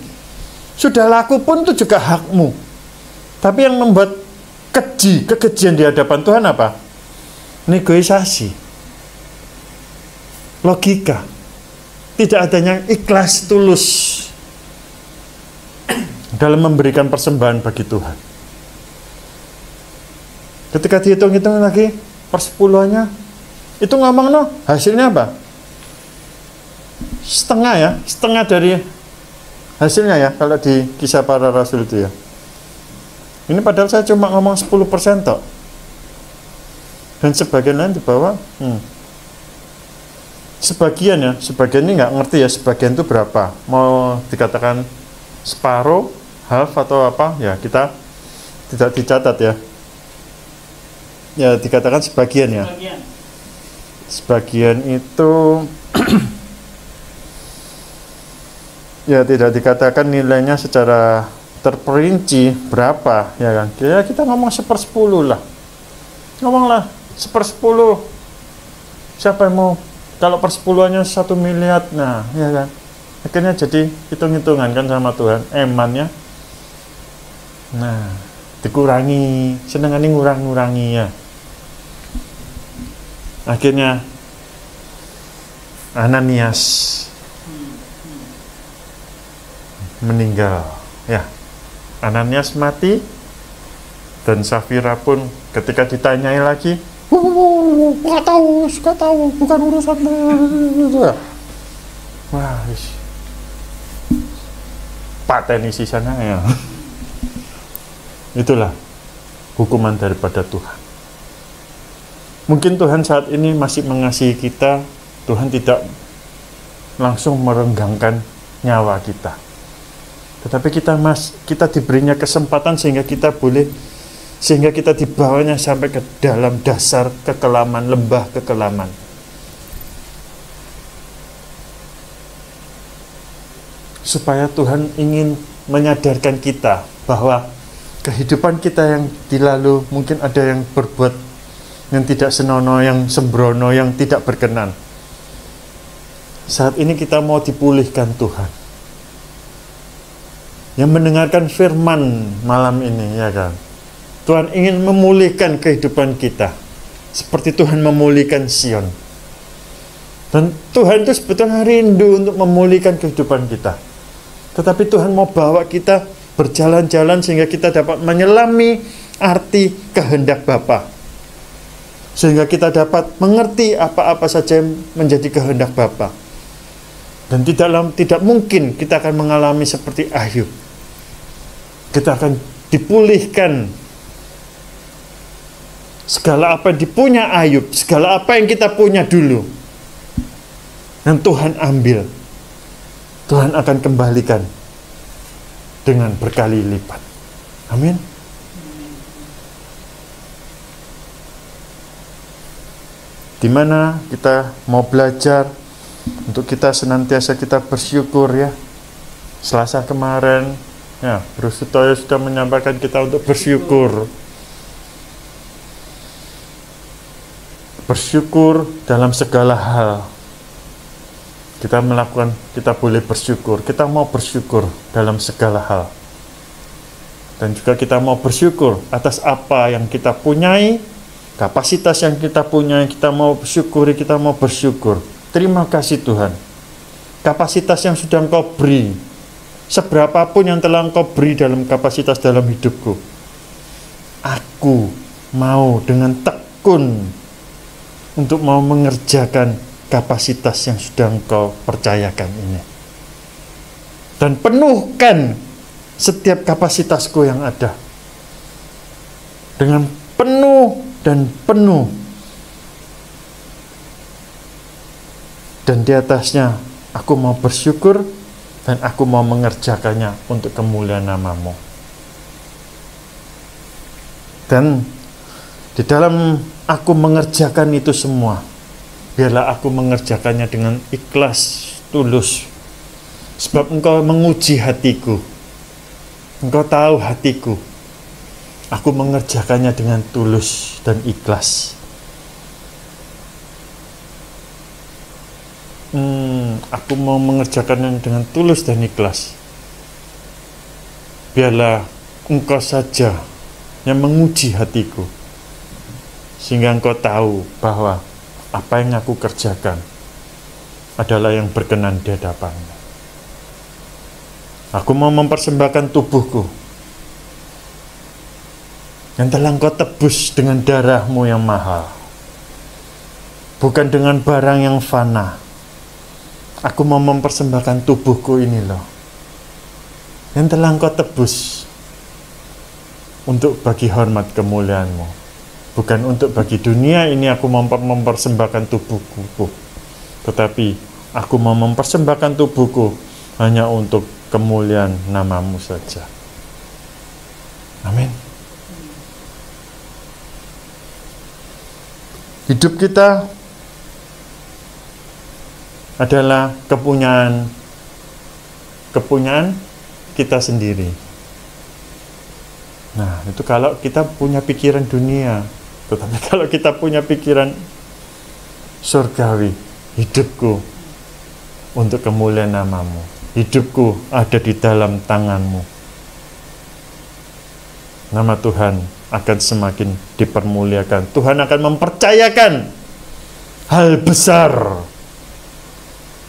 Sudah laku pun itu juga hakmu. Tapi yang membuat kekejian di hadapan Tuhan apa? Negosiasi, logika, tidak adanya ikhlas tulus dalam memberikan persembahan bagi Tuhan. Ketika dihitung-hitung lagi persepuluhannya, itu ngomong no, hasilnya apa? Setengah ya, setengah dari hasilnya ya, kalau di Kisah Para Rasul itu ya. Ini padahal saya cuma ngomong 10% tok. Dan sebagian lain di bawah, sebagian ya, sebagian ini nggak ngerti ya, sebagian itu berapa. Mau dikatakan separuh, half atau apa, ya kita tidak dicatat ya. Ya dikatakan sebagian ya. Sebagian itu ya tidak dikatakan nilainya secara terperinci berapa ya kan. Ya kita ngomong 1/10 lah. Ngomonglah 1/10. Siapa yang mau kalau persepuluhannya 1 miliar, nah ya kan. Akhirnya jadi hitung-hitungan kan sama Tuhan, emannya. Nah, dikurangi, senengannya ngurang-ngurangi ya. Akhirnya Ananias meninggal ya. Ananias mati dan Safira pun ketika ditanyai lagi, nggak tahu, bukan urusan. Wah, pateni sisanya ya. Itulah hukuman daripada Tuhan. Mungkin Tuhan saat ini masih mengasihi kita. Tuhan tidak langsung merenggangkan nyawa kita. Tetapi kita diberinya kesempatan sehingga kita dibawanya sampai ke dalam dasar kekelaman, lembah kekelaman. Supaya Tuhan ingin menyadarkan kita bahwa kehidupan kita yang dilalu mungkin ada yang berbuat yang tidak senonoh, yang sembrono, yang tidak berkenan. Saat ini kita mau dipulihkan Tuhan. Yang mendengarkan firman malam ini ya kan. Tuhan ingin memulihkan kehidupan kita seperti Tuhan memulihkan Sion. Dan Tuhan itu sebetulnya rindu untuk memulihkan kehidupan kita. Tetapi Tuhan mau bawa kita berjalan-jalan sehingga kita dapat menyelami arti kehendak Bapa. Sehingga kita dapat mengerti apa-apa saja yang menjadi kehendak Bapa. Dan tidak mungkin kita akan mengalami seperti Ayub. Kita akan dipulihkan segala apa yang dipunya Ayub, segala apa yang kita punya dulu. Dan Tuhan ambil. Tuhan akan kembalikan dengan berkali lipat. Amin. Di mana kita mau belajar untuk kita senantiasa kita bersyukur ya. Selasa kemarin ya, Bro Sutoyo sudah menyampaikan kita untuk bersyukur. Bersyukur dalam segala hal. Kita boleh bersyukur. Kita mau bersyukur dalam segala hal. Dan juga kita mau bersyukur atas apa yang kita punyai, kapasitas yang kita punya, kita mau syukuri, kita mau bersyukur. Terima kasih Tuhan. Kapasitas yang sudah Engkau beri, seberapapun yang telah Engkau beri dalam kapasitas dalam hidupku, aku mau dengan tekun untuk mau mengerjakan kapasitas yang sudah Engkau percayakan ini. Dan penuhkan setiap kapasitasku yang ada dengan penuh dan penuh. Dan di atasnya aku mau bersyukur dan aku mau mengerjakannya untuk kemuliaan nama-Mu. Dan di dalam aku mengerjakan itu semua, biarlah aku mengerjakannya dengan ikhlas, tulus. Sebab Engkau menguji hatiku. Engkau tahu hatiku. Aku mengerjakannya dengan tulus dan ikhlas. Aku mau mengerjakannya dengan tulus dan ikhlas. Biarlah Engkau saja yang menguji hatiku, sehingga Engkau tahu bahwa apa yang aku kerjakan adalah yang berkenan di hadapan-Mu. Aku mau mempersembahkan tubuhku yang telah Engkau tebus dengan darah-Mu yang mahal, bukan dengan barang yang fana. Aku mau mempersembahkan tubuhku ini loh, yang telah Engkau tebus untuk bagi hormat kemuliaan-Mu, bukan untuk bagi dunia ini. Aku mau mempersembahkan tubuhku, tetapi aku mau mempersembahkan tubuhku hanya untuk kemuliaan nama-Mu saja. Amin. Hidup kita adalah kepunyaan kita sendiri. Nah, itu kalau kita punya pikiran dunia. Tetapi kalau kita punya pikiran surgawi, hidupku untuk kemuliaan nama-Mu, hidupku ada di dalam tangan-Mu, nama Tuhan akan semakin dipermuliakan. Tuhan akan mempercayakan hal besar.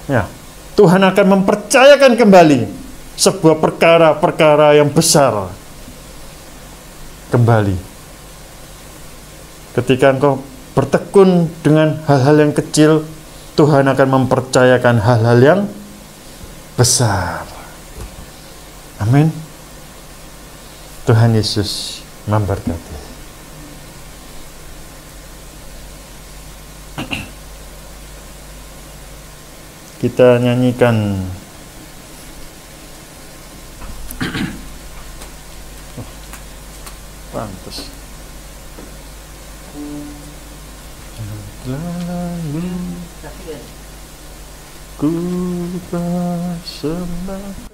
Ya, Tuhan akan mempercayakan kembali sebuah perkara-perkara yang besar kembali. Ketika engkau bertekun dengan hal-hal yang kecil, Tuhan akan mempercayakan hal-hal yang besar. Amin. Tuhan Yesus memberkati. Kita nyanyikan pantas. Lalu ku persembahkan.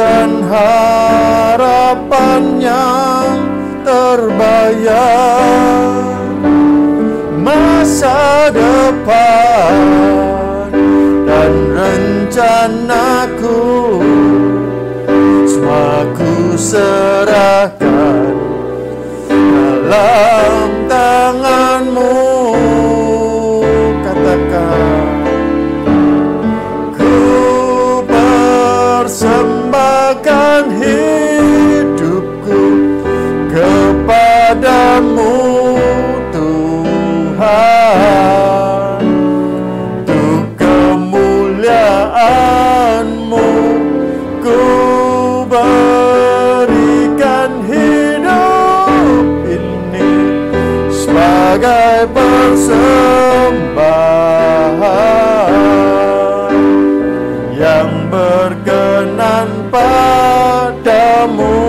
Dan harapan yang terbayar, masa depan dan rencanaku, semua ku serahkan dalam tangan-Mu. Katakan, ku persembahkan hidupku kepadamu Tuhan, untuk kemuliaan-Mu ku berikan hidup ini. sebagai persembahan yang berkenan padamu.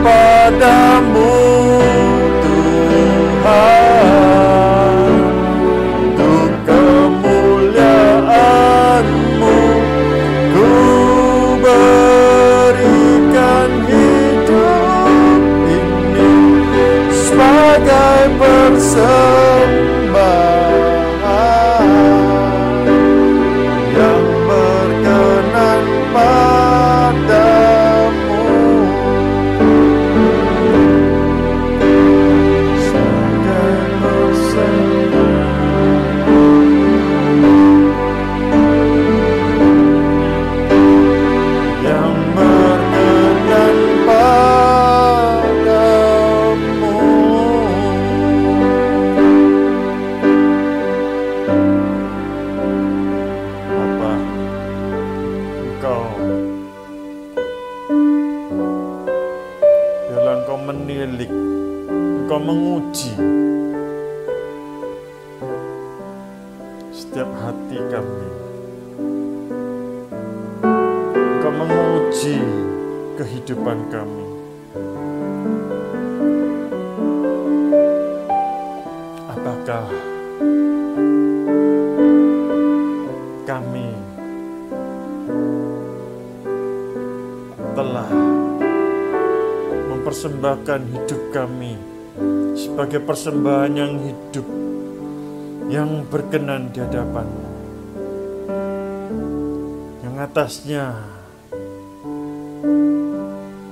Padamu Tuhan, untuk kemuliaan-Mu ku berikan hidup ini sebagai persembahan yang berkenan padamu. Menguji setiap hati kami. Engkau menguji kehidupan kami. Apakah kami telah mempersembahkan hidup kami sebagai persembahan yang hidup, yang berkenan di hadapan-Mu, yang atasnya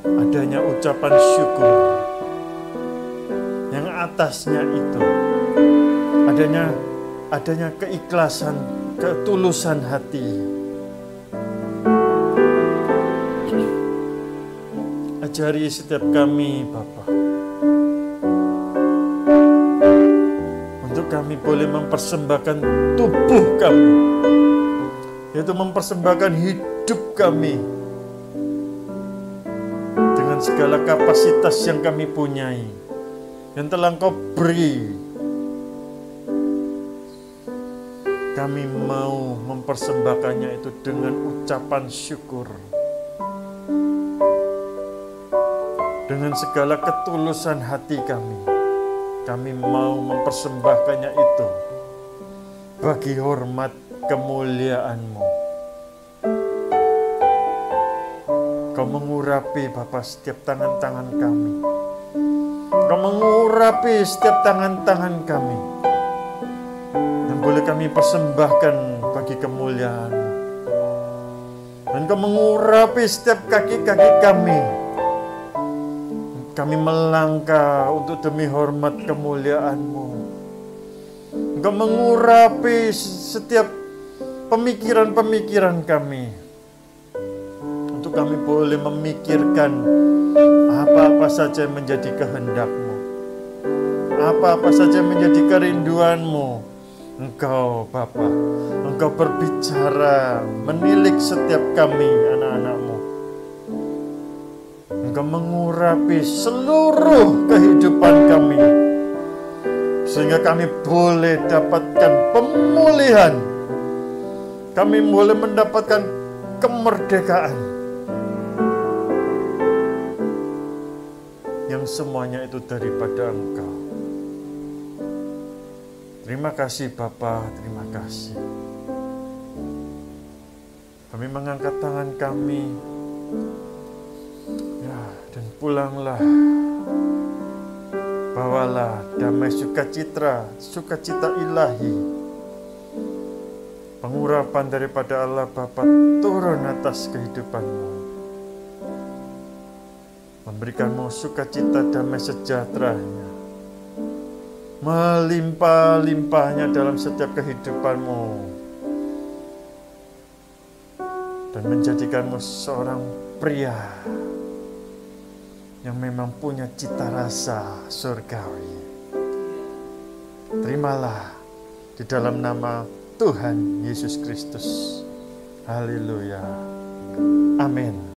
adanya ucapan syukur, yang atasnya itu adanya keikhlasan, ketulusan hati. Ajari setiap kami, Bapa, kami boleh mempersembahkan tubuh kami, yaitu mempersembahkan hidup kami dengan segala kapasitas yang kami punyai, yang telah Engkau beri. Kami mau mempersembahkannya itu dengan ucapan syukur, dengan segala ketulusan hati kami. Kami mau mempersembahkannya itu bagi hormat kemuliaan-Mu. Kau mengurapi Bapa setiap tangan-tangan kami. Kau mengurapi setiap tangan-tangan kami yang boleh kami persembahkan bagi kemuliaan-Mu. Dan Kau mengurapi setiap kaki-kaki kami. Kami melangkah untuk demi hormat kemuliaan-Mu. Engkau mengurapi setiap pemikiran-pemikiran kami, untuk kami boleh memikirkan apa-apa saja yang menjadi kehendak-Mu, apa-apa saja yang menjadi kerinduan-Mu. Engkau Bapa, Engkau berbicara menilik setiap kami anak-anak-Mu. Engkau mengurapi seluruh kehidupan kami, sehingga kami boleh dapatkan pemulihan. Kami boleh mendapatkan kemerdekaan, yang semuanya itu daripada Engkau. Terima kasih Bapa, terima kasih. Kami mengangkat tangan kami, dan pulanglah. Bawalah damai sukacita ilahi, pengurapan daripada Allah Bapa turun atas kehidupan-Mu, memberikan-Mu sukacita damai sejahtera-Nya, melimpah-limpahnya dalam setiap kehidupan-Mu, dan menjadikan-Mu seorang pria yang memang punya cita rasa surgawi. terimalah di dalam nama Tuhan Yesus Kristus. Haleluya. Amin.